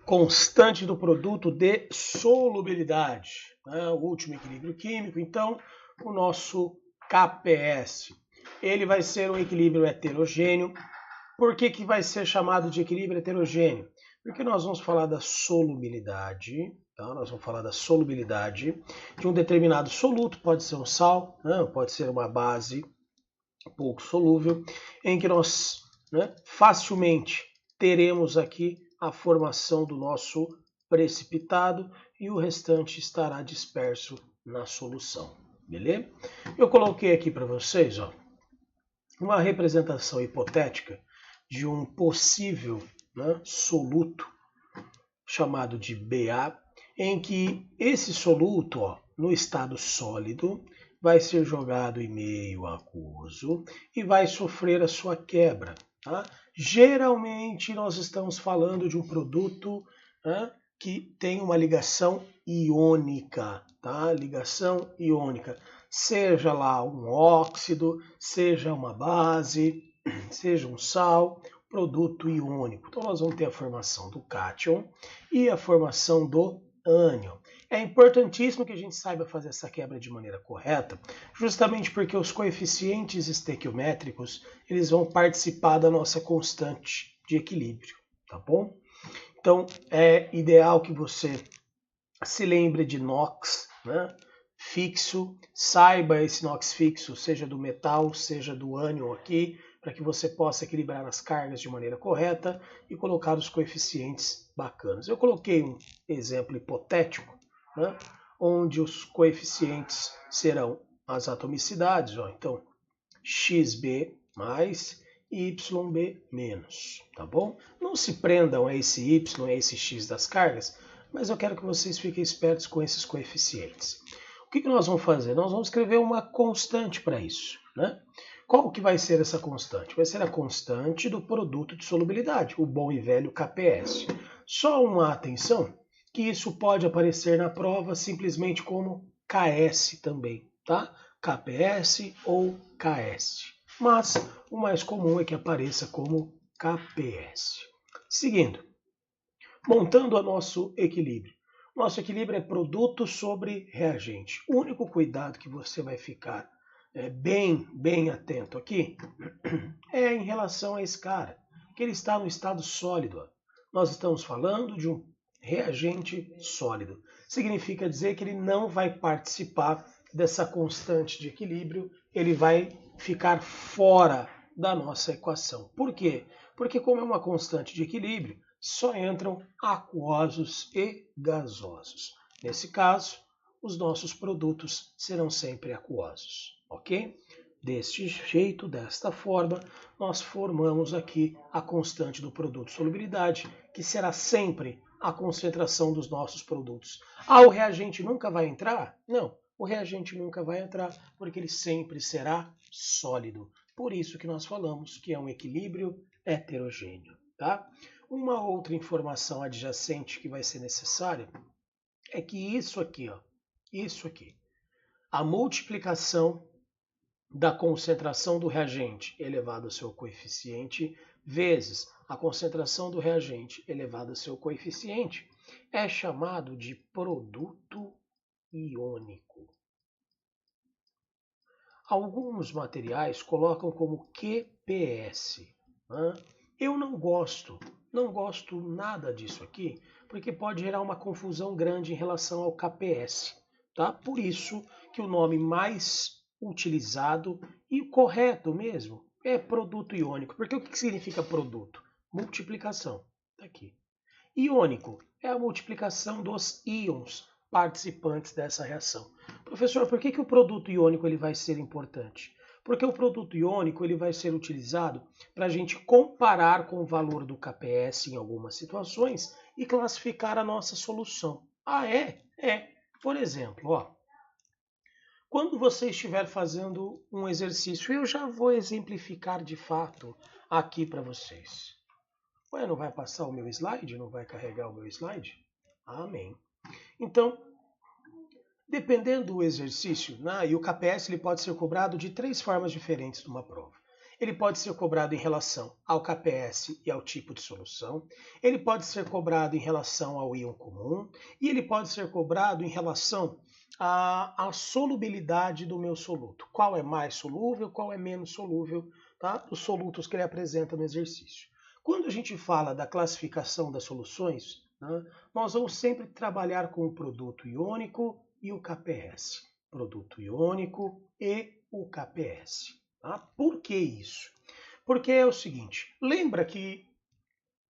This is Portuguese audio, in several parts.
constante do produto de solubilidade, né? O último equilíbrio químico, então, o nosso KPS. Ele vai ser um equilíbrio heterogêneo. Por que vai ser chamado de equilíbrio heterogêneo? Porque nós vamos falar da solubilidade, tá? Nós vamos falar da solubilidade de um determinado soluto, pode ser um sal, né? Pode ser uma base pouco solúvel, em que nós, né, facilmente teremos aqui a formação do nosso precipitado e o restante estará disperso na solução, beleza? Eu coloquei aqui para vocês, ó, uma representação hipotética de um possível, né, soluto chamado de BA, em que esse soluto, ó, no estado sólido, vai ser jogado em meio aquoso e vai sofrer a sua quebra. Tá? Geralmente nós estamos falando de um produto, né, que tem uma ligação iônica, tá? Ligação iônica. Seja lá um óxido, seja uma base, seja um sal, produto iônico. Então nós vamos ter a formação do cátion e a formação do ânion. É importantíssimo que a gente saiba fazer essa quebra de maneira correta, justamente porque os coeficientes estequiométricos eles vão participar da nossa constante de equilíbrio, tá bom? Então é ideal que você se lembre de NOx, né? Fixo, saiba esse NOx fixo, seja do metal, seja do ânion aqui, para que você possa equilibrar as cargas de maneira correta e colocar os coeficientes bacanas. Eu coloquei um exemplo hipotético, né, onde os coeficientes serão as atomicidades, ó, então XB mais e YB menos, tá bom? Não se prendam a esse Y, a esse X das cargas, mas eu quero que vocês fiquem espertos com esses coeficientes. O que nós vamos fazer? Nós vamos escrever uma constante para isso, né? Qual que vai ser essa constante? Vai ser a constante do produto de solubilidade, o bom e velho KPS. Só uma atenção, que isso pode aparecer na prova simplesmente como KS também, tá? KPS ou KS. Mas o mais comum é que apareça como KPS. Seguindo, montando o nosso equilíbrio. Nosso equilíbrio é produto sobre reagente. O único cuidado que você vai ficar bem atento aqui é em relação a esse cara, que ele está no estado sólido. Nós estamos falando de um reagente sólido. Significa dizer que ele não vai participar dessa constante de equilíbrio, ele vai ficar fora da nossa equação. Por quê? Porque como é uma constante de equilíbrio, só entram aquosos e gasosos. Nesse caso, os nossos produtos serão sempre aquosos, ok? Deste jeito, desta forma, nós formamos aqui a constante do produto solubilidade, que será sempre a concentração dos nossos produtos. Ah, o reagente nunca vai entrar? Não, o reagente nunca vai entrar, porque ele sempre será sólido. Por isso que nós falamos que é um equilíbrio heterogêneo, tá? Uma outra informação adjacente que vai ser necessária é que isso aqui, ó, isso aqui, a multiplicação da concentração do reagente elevado ao seu coeficiente vezes a concentração do reagente elevado ao seu coeficiente é chamado de produto iônico. Alguns materiais colocam como QPS. Né? Eu não gosto nada disso aqui, porque pode gerar uma confusão grande em relação ao KPS. Tá? Por isso que o nome mais utilizado e correto mesmo é produto iônico. Porque o que significa produto? Multiplicação. Tá aqui. Iônico é a multiplicação dos íons participantes dessa reação. Professor, por que o produto iônico ele vai ser importante? Porque o produto iônico ele vai ser utilizado para a gente comparar com o valor do KPS em algumas situações e classificar a nossa solução. Ah, é? É. Por exemplo, ó, quando você estiver fazendo um exercício, eu já vou exemplificar de fato aqui para vocês. Ué, não vai passar o meu slide? Não vai carregar o meu slide? Amém. Então, dependendo do exercício, né, e o KPS ele pode ser cobrado de 3 formas diferentes numa prova. ele pode ser cobrado em relação ao KPS e ao tipo de solução, ele pode ser cobrado em relação ao íon comum e ele pode ser cobrado em relação à solubilidade do meu soluto. Qual é mais solúvel, qual é menos solúvel, tá? Os solutos que ele apresenta no exercício. Quando a gente fala da classificação das soluções, né, nós vamos sempre trabalhar com o produto iônico e o KPS. Produto iônico e o KPS. Tá? Por que isso? Porque é o seguinte, lembra que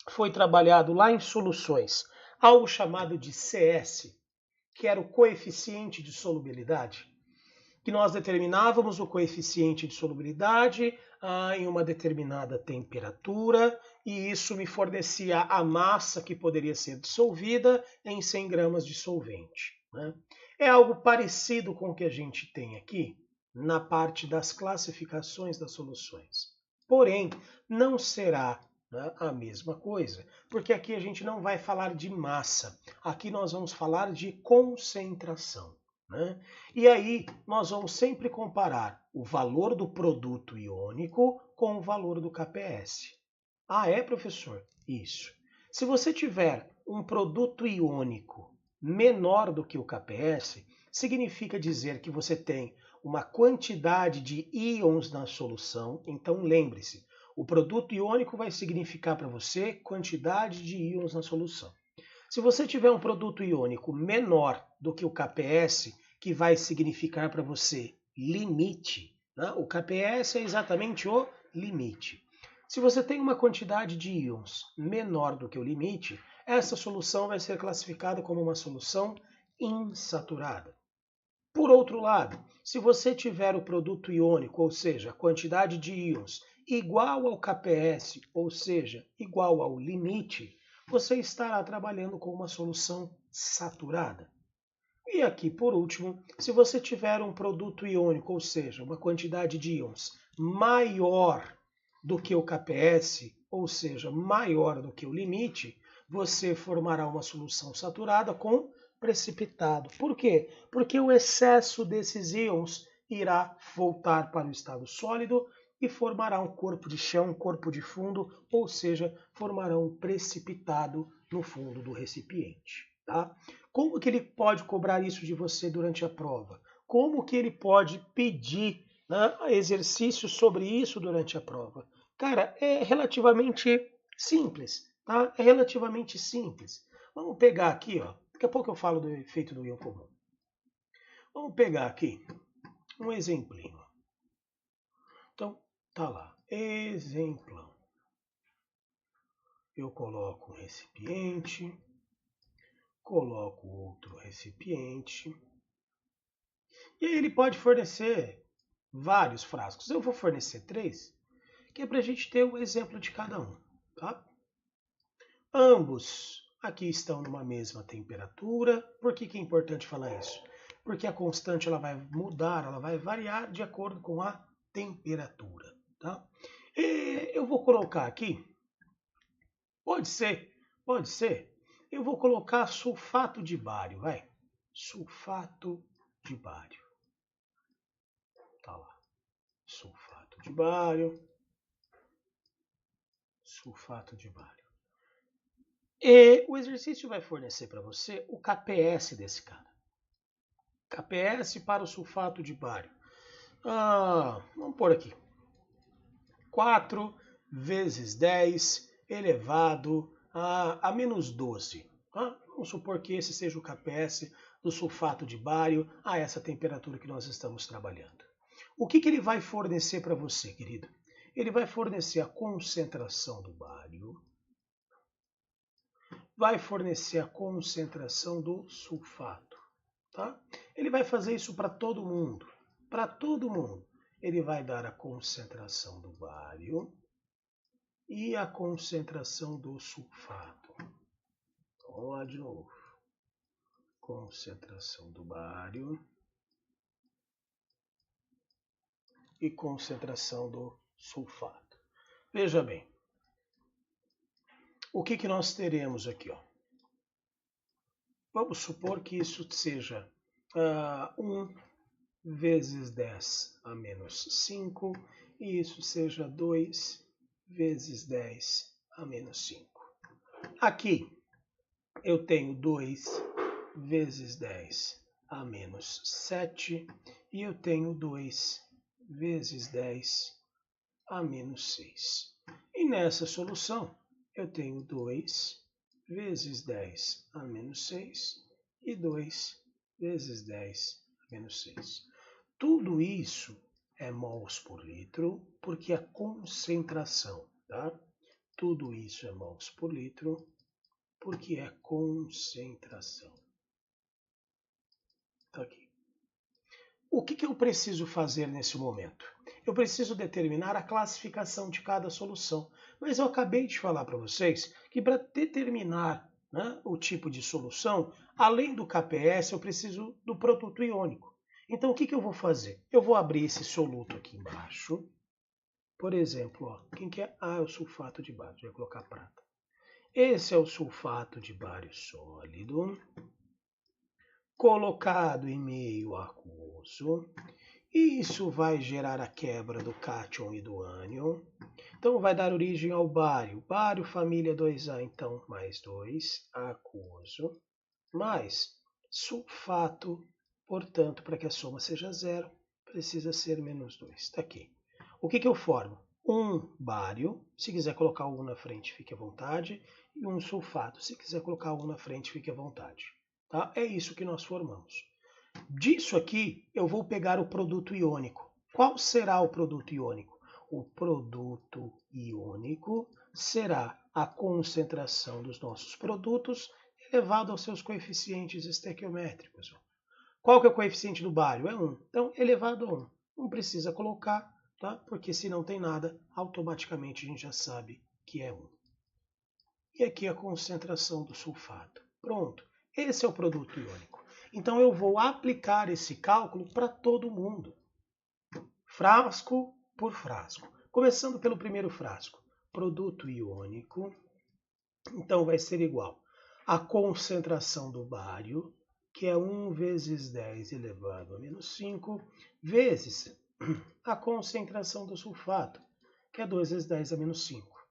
foi trabalhado lá em soluções algo chamado de CS, que era o coeficiente de solubilidade? Que nós determinávamos o coeficiente de solubilidade em uma determinada temperatura e isso me fornecia a massa que poderia ser dissolvida em 100 gramas de solvente. Né? É algo parecido com o que a gente tem aqui na parte das classificações das soluções. Porém, não será, né, a mesma coisa, porque aqui a gente não vai falar de massa, aqui nós vamos falar de concentração. Né? E aí nós vamos sempre comparar o valor do produto iônico com o valor do KPS. Ah, é, professor? Isso. Se você tiver um produto iônico menor do que o KPS, significa dizer que você tem uma quantidade de íons na solução. Então lembre-se, o produto iônico vai significar para você quantidade de íons na solução. Se você tiver um produto iônico menor do que o KPS, que vai significar para você limite, né? O KPS é exatamente o limite. Se você tem uma quantidade de íons menor do que o limite, essa solução vai ser classificada como uma solução insaturada. Por outro lado, se você tiver o produto iônico, ou seja, a quantidade de íons igual ao KPS, ou seja, igual ao limite, você estará trabalhando com uma solução saturada. E aqui, por último, se você tiver um produto iônico, ou seja, uma quantidade de íons maior do que o KPS, ou seja, maior do que o limite, você formará uma solução saturada com precipitado. Por quê? Porque o excesso desses íons irá voltar para o estado sólido e formará um corpo de chão, um corpo de fundo, ou seja, formará um precipitado no fundo do recipiente. Tá? Como que ele pode cobrar isso de você durante a prova? Como que ele pode pedir, né, exercícios sobre isso durante a prova? Cara, é relativamente simples, tá? É relativamente simples. Vamos pegar aqui, ó. Daqui a pouco eu falo do efeito do íon comum. Vamos pegar aqui um exemplinho. Então, tá lá. Exemplão. Eu coloco um recipiente, coloco outro recipiente. E aí ele pode fornecer vários frascos. Eu vou fornecer 3, que é para a gente ter um exemplo de cada um. Tá? Ambos aqui estão numa mesma temperatura. Por que é importante falar isso? Porque a constante ela vai mudar, ela vai variar de acordo com a temperatura. Tá? E eu vou colocar aqui, pode ser. Eu vou colocar sulfato de bário, vai. Sulfato de bário. Tá lá. Sulfato de bário. Sulfato de bário. E o exercício vai fornecer para você o KPS desse cara. KPS para o sulfato de bário. Vamos pôr aqui. 4 vezes 10 elevado a menos 12. Tá? Vamos supor que esse seja o KPS do sulfato de bário a essa temperatura que nós estamos trabalhando. O que ele vai fornecer para você, querido? Ele vai fornecer a concentração do bário, vai fornecer a concentração do sulfato. Tá? Ele vai fazer isso para todo mundo. Para todo mundo. Ele vai dar a concentração do bário e a concentração do sulfato. Vamos lá de novo. Concentração do bário e concentração do sulfato. Veja bem. O que nós teremos aqui? Ó? Vamos supor que isso seja 1 vezes 10 a menos 5, e isso seja 2 vezes 10 a menos 5. Aqui eu tenho 2 vezes 10 a menos 7, e eu tenho 2 vezes 10 a menos 6. E nessa solução eu tenho 2 vezes 10 a menos 6 e 2 vezes 10 a menos 6. Tudo isso é mols por litro, porque é concentração, tá? Tudo isso é mols por litro, porque é concentração. Tá aqui. O que eu preciso fazer nesse momento? Eu preciso determinar a classificação de cada solução. Mas eu acabei de falar para vocês que para determinar, né, o tipo de solução, além do KPS, eu preciso do produto iônico. Então, o que eu vou fazer? Eu vou abrir esse soluto aqui embaixo. Por exemplo, ó, quem que é? Ah, é o sulfato de bário. Vou colocar prata. Esse é o sulfato de bário sólido, colocado em meio aquoso. Isso vai gerar a quebra do cátion e do ânion. Então, vai dar origem ao bário. Bário, família 2A, então, mais 2, aquoso, mais sulfato. Portanto, para que a soma seja zero, precisa ser menos 2. Está aqui. O que eu formo? Um bário, se quiser colocar um na frente, fique à vontade, e um sulfato, se quiser colocar um na frente, fique à vontade. Tá? É isso que nós formamos. Disso aqui, eu vou pegar o produto iônico. Qual será o produto iônico? O produto iônico será a concentração dos nossos produtos elevado aos seus coeficientes estequiométricos. Qual que é o coeficiente do bário? É 1. Então, elevado a 1. Não precisa colocar, tá? Porque se não tem nada, automaticamente a gente já sabe que é 1. E aqui a concentração do sulfato. Pronto. Esse é o produto iônico. Então, eu vou aplicar esse cálculo para todo mundo. Frasco por frasco. Começando pelo primeiro frasco. Produto iônico. Então, vai ser igual a concentração do bário, que é 1 vezes 10 elevado a menos 5, vezes a concentração do sulfato, que é 2 vezes 10 a menos 5.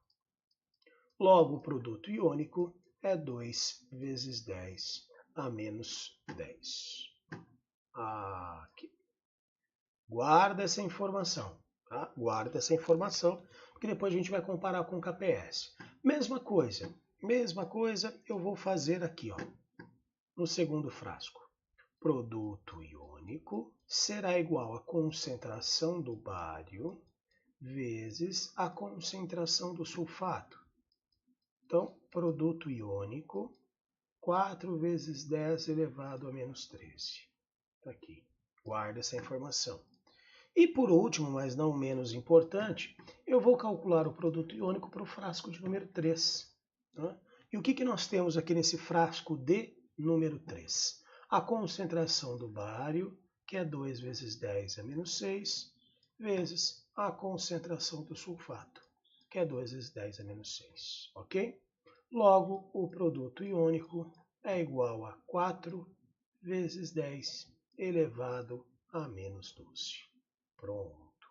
Logo, o produto iônico é 2 vezes 10 a menos 10. Aqui. Guarda essa informação, tá? Guarda essa informação, porque depois a gente vai comparar com o KPS. Mesma coisa, eu vou fazer aqui, ó, no segundo frasco. Produto iônico será igual à concentração do bário vezes a concentração do sulfato. Então, produto iônico, 4 vezes 10 elevado a menos 13. Está aqui. Guarda essa informação. E por último, mas não menos importante, eu vou calcular o produto iônico para o frasco de número 3. Tá? E o que nós temos aqui nesse frasco de número 3? A concentração do bário, que é 2 vezes 10 a menos 6, vezes a concentração do sulfato, que é 2 vezes 10 a menos 6. Ok? Logo, o produto iônico é igual a 4 vezes 10 elevado a menos 12. Pronto.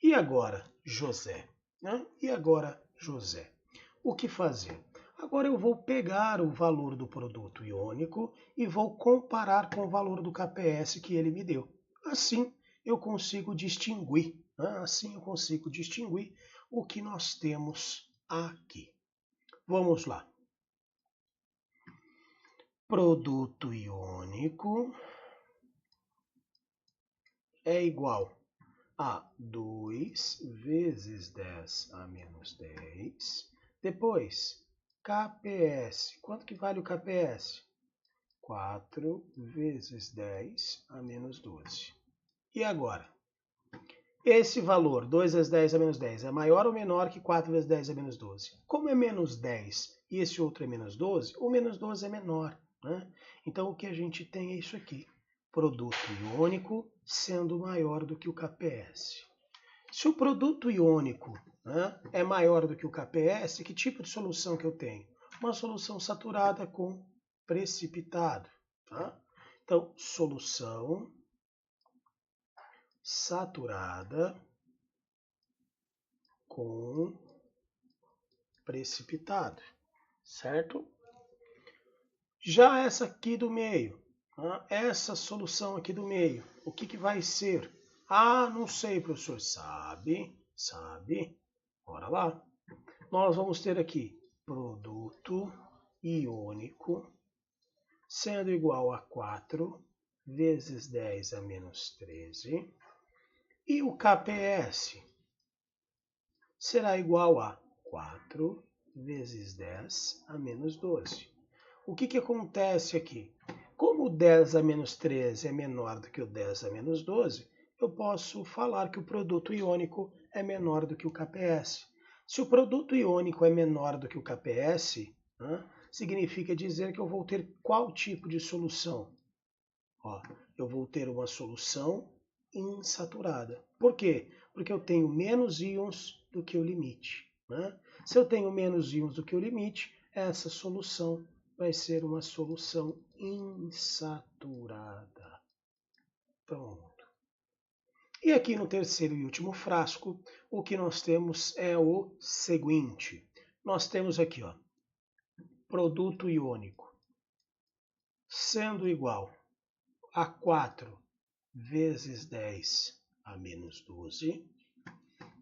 E agora, José? Né? E agora, José? O que fazer? Agora eu vou pegar o valor do produto iônico e vou comparar com o valor do KPS que ele me deu. Assim eu consigo distinguir, né? Assim eu consigo distinguir o que nós temos aqui. Vamos lá. Produto iônico é igual a 2 vezes 10 a menos 10. Depois, KPS. Quanto que vale o KPS? 4 vezes 10 a menos 12. E agora? Esse valor, 2 vezes 10 a menos 10, é maior ou menor que 4 vezes 10 a menos 12? Como é menos 10 e esse outro é menos 12, o menos 12 é menor. Né? Então, o que a gente tem é isso aqui. Produto iônico sendo maior do que o KPS. Se o produto iônico, né, é maior do que o KPS, que tipo de solução que eu tenho? Uma solução saturada com precipitado. Tá? Então, solução saturada com precipitado, certo? Já essa aqui do meio, essa solução aqui do meio, o que vai ser? Ah, não sei, professor. Sabe. Bora lá. Nós vamos ter aqui produto iônico sendo igual a 4 vezes 10 a menos 13. E o KPS será igual a 4 vezes 10 a menos 12. O que acontece aqui? Como o 10 a menos 13 é menor do que o 10 a menos 12, eu posso falar que o produto iônico é menor do que o KPS. Se o produto iônico é menor do que o KPS, significa dizer que eu vou ter qual tipo de solução? Eu vou ter uma solução insaturada. Por quê? Porque eu tenho menos íons do que o limite. Se eu tenho menos íons do que o limite, essa solução vai ser uma solução insaturada. Pronto. E aqui no terceiro e último frasco, o que nós temos é o seguinte. Nós temos aqui, produto iônico sendo igual a 4 vezes 10 a menos 12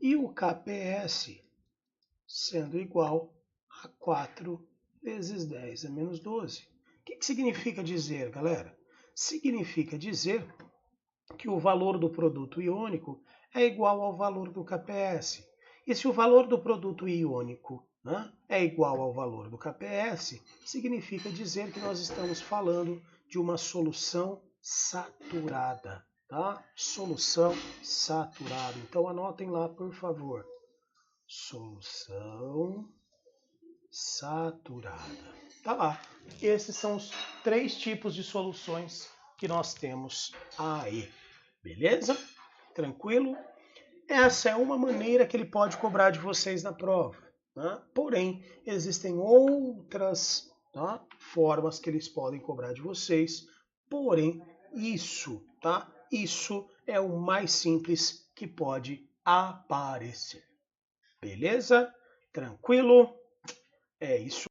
e o KPS sendo igual a 4 vezes 10 a menos 12. O que significa dizer, galera? Significa dizer que o valor do produto iônico é igual ao valor do KPS. E se o valor do produto iônico é igual ao valor do KPS, significa dizer que nós estamos falando de uma solução saturada, tá? Solução saturada. Então anotem lá, por favor. Solução saturada. Tá lá. Esses são os 3 tipos de soluções que nós temos aí. Beleza? Tranquilo? Essa é uma maneira que ele pode cobrar de vocês na prova. Porém, existem outras formas que eles podem cobrar de vocês. Porém, isso é o mais simples que pode aparecer. Beleza? Tranquilo? É isso.